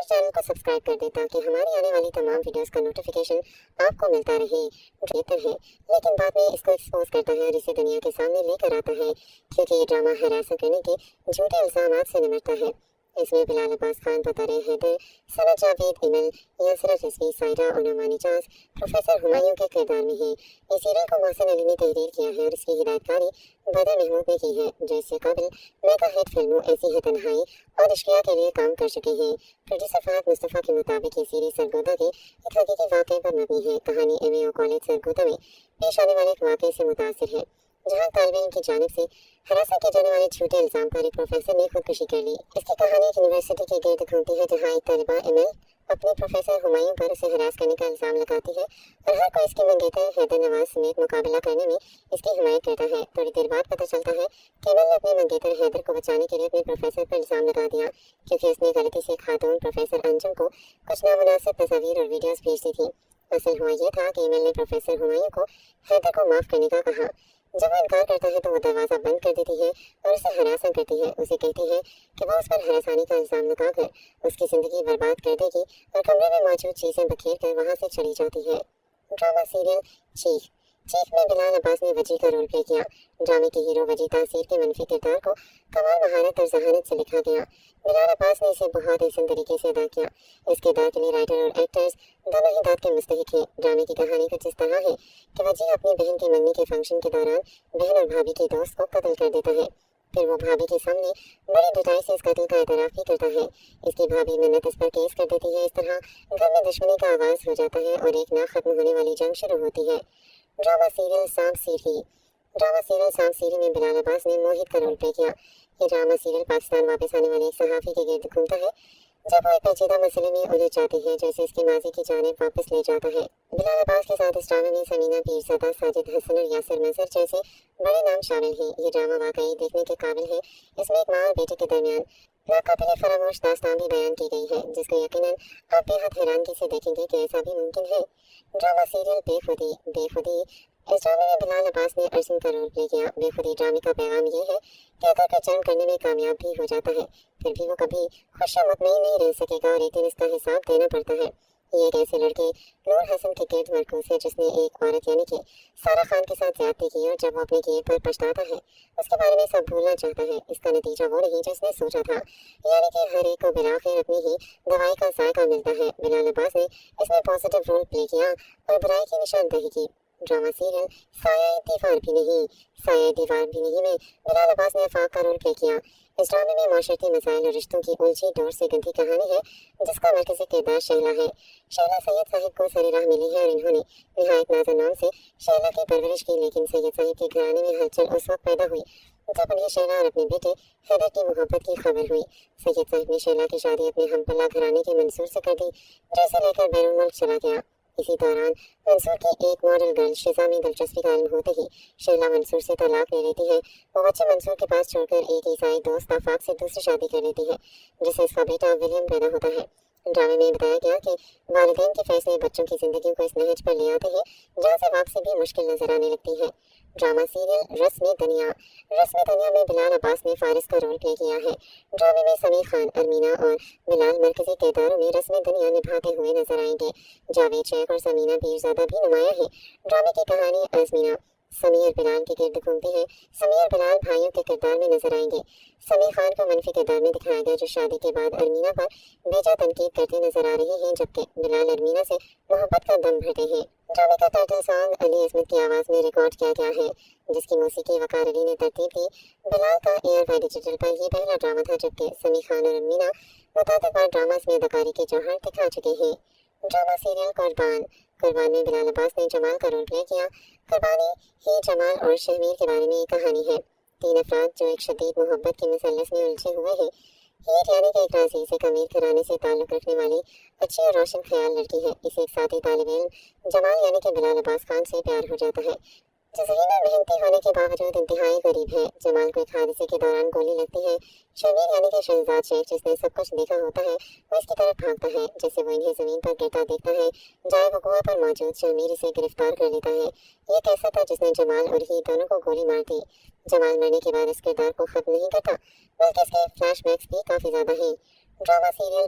Channel को subscribe कर दें ताकि हमारी आने वाली तमाम वीडियोस का नोटिफिकेशन आपको मिलता रहे। बेहतर है, लेकिन बाद में इसको एक्सपोज करता है और इसे दुनिया के सामने लेकर आता है क्योंकि ये ड्रामा हरासा करने के झूठे इल्जामात से निपटता है। इसमें बिलाल अब्बास खान, बतौर हैदर, सनत जावेद, इमल, यासरा रिजवी, सायरा और नुमानी चांस प्रोफेसर हुमायूं के किरदार में है। इस सीरियल को मोहसिन अली ने तहरीर किया है और इसकी हिदायतकारी बदर महमूद ने की है, जो इससे काबिल मेगा हिट फिल्मों ऐसी है तन्हाई और इश्किया के लिए काम कर चुके हैं। प्रोड्यूसर फहद मुस्तफ़ा के मुताबिक ये सीरीज सरगोदा के एक हकीकी वाक़े पर मबनी है। कहानी एमएओ कॉलेज सरगोदा में पेश आने वाले एक वाक़े से मुतासिर है, जहाँ तालिब इल्म की जानिब से हरासा किए जाने वाले झूठे इल्जाम पर एक प्रोफेसर ने खुदकुशी कर ली। इसकी कहानी एक यूनिवर्सिटी के गिर्द घूमती है, जहाँ एक तलबा एमएल अपने प्रोफेसर हुमायूं पर उसे हरास करने का इल्जाम लगाती है और हर कोई इसके मंगेतर हैदर नवाज समेत मुकाबला करने में इसकी हिमायत करता है। थोड़ी देर बाद पता चलता है कि एमएल ने अपने मंगेतर हैदर को बचाने के लिए अपने प्रोफेसर पर इल्जाम लगा दिया क्योंकि उसने गलती से खातून प्रोफेसर अंजुम को कुछ नामुनासिब तस्वीर और वीडियोस भेज दी थी। असल हुआ ये था कि एमएल ने प्रोफेसर हुमायूं को हैदर को माफ़ करने का कहा। जब वो इनकार करता है तो वो दरवाज़ा बंद कर देती है और उसे हरासा करती है। उसे कहती है कि वो उस पर हरासानी का इल्ज़ाम लगाकर उसकी ज़िंदगी बर्बाद कर देगी और कमरे में मौजूद चीज़ें बखेर कर वहाँ से चली जाती है। ड्रामा सीरियल चीख में बिलाल अब्बास ने वजी का रोल प्ले किया। ड्रामे के हीरो वजी तासीर के मनफी किरदार को कमाल महारत और जहानत से लिखा गया। बिलाल अब्बास ने इसे बहुत हसन तरीके से अदा किया। इस किरदार के लिए राइटर और एक्टर्स दोनों ही दाद के मुस्तहिक हैं। ड्रामे की कहानी कुछ इस तरह है कि वजी अपनी बहन के मंगनी के फंक्शन के दौरान बहन और भाभी के दोस्त को कत्ल कर देता है। फिर वो भाभी के सामने बड़ी ढिठाई से इस कत्ल का एतराफ़ भी करता है। इसकी भाभी मिन्नत इस पर केस कर देती है। इस तरह घर में दुश्मनी का आगाज़ हो जाता है और एक ना ख़त्म होने वाली जंग शुरू होती है। ड्रामा सीरियल सांप सीरी में बिलाल अब्बास ने मोहित का रोल प्ले किया। ये ड्रामा सीरियल पाकिस्तान वापस आने वाले एक सहाफ़ी के गिर्द घूमता है जब वो एक पेचीदा मसले में उलझ जाती है जैसे इसके माजी की जानिब वापस ले जाता है। बिलाल अब्बास के साथ इस ड्रामे में समीना पीरज़ादा, साजिद हसन और यासिर मज़हर जैसे बड़े नाम शामिल हैं। ये ड्रामा वाकई देखने के काबिल है। इसमें एक माँ और बेटे के दरमियान नाकाबिले फरामोश दास्तान भी बयान की गई है, जिसको यकीनन आप बेहद हैरानगी से देखेंगे कि ऐसा भी मुमकिन है। ड्रामा सीरियल बेखुदी इस ड्रामे में बिलाल अब्बास ने अर्जुन का रोल प्ले किया। बेखुदी ड्रामे का पैगाम ये है कि अगर कोई जर्म करने में कामयाब भी हो जाता है फिर भी वो कभी खुश और मुतमईन नहीं रह सकेगा और एक दिन इसका हिसाब देना पड़ता है। ये एक ऐसे लड़के नूर हसन के गिर्द मरकूज है जिसने एक औरत यानी कि सारा खान के साथ ज्यादती की और जब वो अपने किए पर पछताता है उसके बारे में सब भूलना चाहता है। इसका नतीजा वो नहीं जिसने सोचा था, यानी कि हर एक को बिलाखिर अपनी ही दवाई का जायका मिलता है। बिलाल अब्बास ने इसमें पॉजिटिव रोल प्ले किया और बुराई की निशानदेही की। ड्रामा सीरियल साया दीवार भी नहीं में बिलाल अब्बास ने आफाक का रोल प्ले किया। इस ड्रामे में माशरती मसाइल और रिश्तों की उलझी डोर से गंदी कहानी है जिसका मरकज़ी किरदार शैला है। शैला सैयद साहिब को सरे राह मिली है और इन्होंने निहायत नाज़ा नाम से शैला की परवरिश की, लेकिन सैयद साहिब के घराने में हलचल उस वक्त पैदा हुई जब उन्हें शैला और अपने बेटे हैदर की मोहब्बत की खबर हुई। सैयद साहिब ने शैला की शादी अपने हमपल्ला घराने के मंसूर से कर दी, जैसे लेकर बैरून मुल्क चला गया। इसी दौरान मंसूर की एक मॉडल गर्ल शिजा में दिलचस्पी का इल्म होते ही शैला मंसूर से तलाक ले लेती है। वो बच्चे मंसूर के पास छोड़कर एक ईसाई दोस्त आफाक से दूसरी शादी कर लेती है, जिससे इसका बेटा विलियम पैदा होता है। ड्रामे में बताया गया कि वालिदैन के फैसले बच्चों की जिंदगी को इस नहज पर ले आते हैं जहाँ से वापसी भी मुश्किल नजर आने लगती है। ड्रामा सीरियल रस्म दुनिया में बिलाल अब्बास ने फारिस का रोल प्ले किया है। ड्रामे में समीर खान, अरमीना और बिलाल मरकजी किरदारों में रस्म दुनिया निभाते हुए नजर आएंगे। जावेद शेख और समीना पीरज़ादा भी नुमाया है। ड्रामे की कहानी अज़मीना समीर बिलाल के गिर्द घूमती है। समीर बिलाल भाइयों के किरदार में नजर आएंगे। समीर खान को मनफी किरदार में दिखाया गया जो शादी के बाद अरमीना पर बेजा तनकीद करते नजर आ रहे हैं, जबकि बिलाल अरमीना से मोहब्बत का दम भरते हैं। ड्रामे का टाइटल सॉन्ग अली अज़मत की आवाज़ में रिकॉर्ड किया गया है, जिसकी मौसीकी वकार अली ने तरतीब दी। बिलाल का ARY डिजिटल पर यह पहला ड्रामा था, जबकि समीर खान और अरमीना मुताबिक बार ड्रामास में अदाकारी के जौहर दिखा चुके हैं। ड्रामा सीरियल कुर्बान में बिलाल अब्बास ने जमाल का रोल प्ले किया। कुर्बानी ही जमाल और शहमीर के बारे में एक कहानी है। 3 अफराद जो एक शदीद मोहब्बत के मुसल्लस में उलझे हुए हैं। हीर यानी कि एक राज़ी से अमीर घराने से ताल्लुक़ रखने वाली अच्छी और रोशन ख्याल लड़की है। इसे एक साथी तालिब इल्म जमाल यानी कि बिलाल अब्बास खान से प्यार हो जाता है, जो ज़हीन और मेहनती होने के बावजूद इंतहाई गरीब है। जमाल को एक हादसे के दौरान गोली लगती है। शमीर यानी कि शहजाद शेख, जिसने सब कुछ देखा होता है, वो इसकी तरफ भागता है। जैसे वो इन्हें ज़मीन पर गिरता देखता है, जाए वक़ूआ पर मौजूद शमीर इसे गिरफ्तार कर लेता है। ये कैसा था जिसने जमाल और ही दोनों को गोली मार दी। जमाल मरने के बाद इस किरदार को ख़त्म नहीं करता, बल्कि इसके फ्लैशबैक्स भी काफ़ी ज़्यादा हैं। ड्रामा सीरियल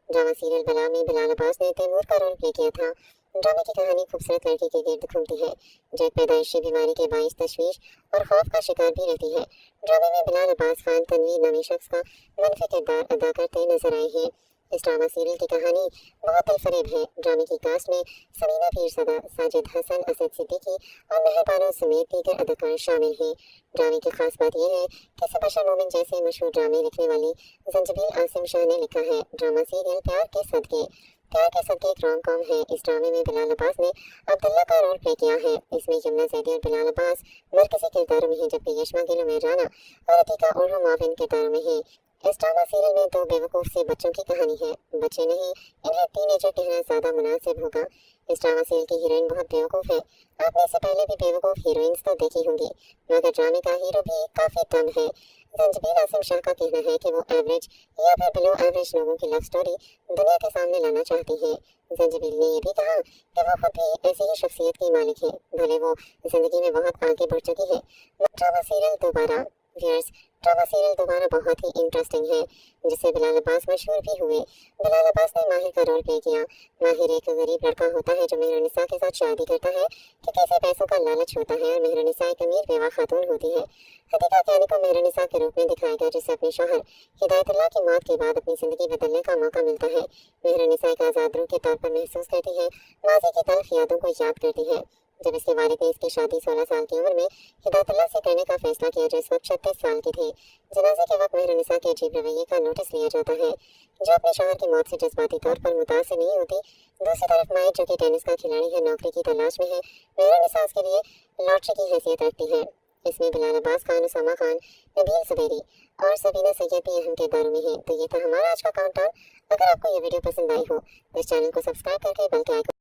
ड्रामा सीरियल बला में बिलाल अब्बास ने तैमूर का रोल प्ले किया था। ड्रामे की कहानी खूबसूरत लड़की के गिर्द घूमती है जो एक पैदाइशी बीमारी के बाइस तशवीश और खौफ का शिकार भी रहती है। ड्रामे में बिलाल अब्बास खान तनवीर नामी शख्स का मनफी किरदार अदा करते नजर आए हैं। इस ड्रामा सीरियल की कहानी बहुत दिलफरेब है। ड्रामे की कास्ट में समीना पीरज़ादा, साजिद हसन, असद सिद्दीकी और मेहर बानो समेत दीगर अदाकार शामिल हैं। ड्रामे की खास बात यह है कि सबशर मोमिन जैसे मशहूर ड्रामे लिखने वाली जंजबील आसिम शाह ने लिखा है। ड्रामा सीरियल प्यार के सदके एक रोम कॉम है। इस ड्रामे में बिलाल अब्बास ने अब्दुल्ला का रोल प्ले किया है। इसमें यमुना जैदी और बिलाल अब्बास मरकजी किरदारों में हैं, जबकि यशमा गिल, उमर राना और अतीका और माविन किरदारों में हैं। इस ड्रामा सीरियल में दो बेवकूफ़ से बच्चों की कहानी है। बच्चे नहीं, इन्हें टीनेजर कहना ज़्यादा मुनासिब होगा। इस ड्रामा सीरियल की हीरोइन बहुत बेवकूफ़ है। आपने इससे पहले भी बेवकूफ़ हीरोइंस तो देखी होंगी, मगर ड्रामे का हीरो भी काफ़ी दम है। जंजबील आसिम शाह का कहना है कि वो एवरेज या फिर बिलो एवरेज लोगों की लव स्टोरी दुनिया के सामने लाना चाहती है। जंजबील ने ये भी कहा कि वो खुद भी ऐसी ही शख्सियत की मालिक है, भले वो जिंदगी में बहुत आगे बढ़ चुकी है। ड्रामा सीरियल दोबारा बहुत ही इंटरेस्टिंग है, जिससे बिलाल अब्बास मशहूर भी हुए। बिलाल अब्बास ने माहिर का रोल प्ले किया। माहिर एक गरीब लड़का होता है जो मेहरुनिसा के साथ शादी करता है क्योंकि इसे पैसों का लालच होता है और मेहरुनिसा एक अमीर बेवा खातून होती है। हदीका कियानी को मेहरुनिसा के रूप में दिखाया गया, जिसे अपने शौहर हिदायतुल्लाह की मौत के बाद अपनी जिंदगी बदलने का मौका मिलता है। मेहरुनिसा एक आज़ाद रूह के तौर पर महसूस करती है, माजी की तल्ख यादों को याद करती है। जब इसके वालिद ने इसकी शादी 16 साल की उम्र में हिदायतुल्लाह से करने का फैसला किया, जो इस वक्त 36 साल के थे। जनाजे के वक्त मेहरुनिसा के अजीब रवैये का नोटिस लिया जाता है, जो अपने शौहर की मौत से जज्बाती तौर पर मुतासिर नहीं होती। दूसरी तरफ माहिर, जो कि टेनिस का खिलाड़ी है, नौकरी की तलाश में है। मेहरुनिसा उसके लिए लॉटरी की हैसियत रखती है। इसमें बिलाल अब्बास खान, उसामा खान, नबील ज़ुबैरी और सबीना सैयद भी अहम किरदारों में हैं। तो ये था हमारा आज का काउंटडाउन। अगर आपको ये वीडियो पसंद आई हो तो इस चैनल को सब्सक्राइब करके बेल के आइकन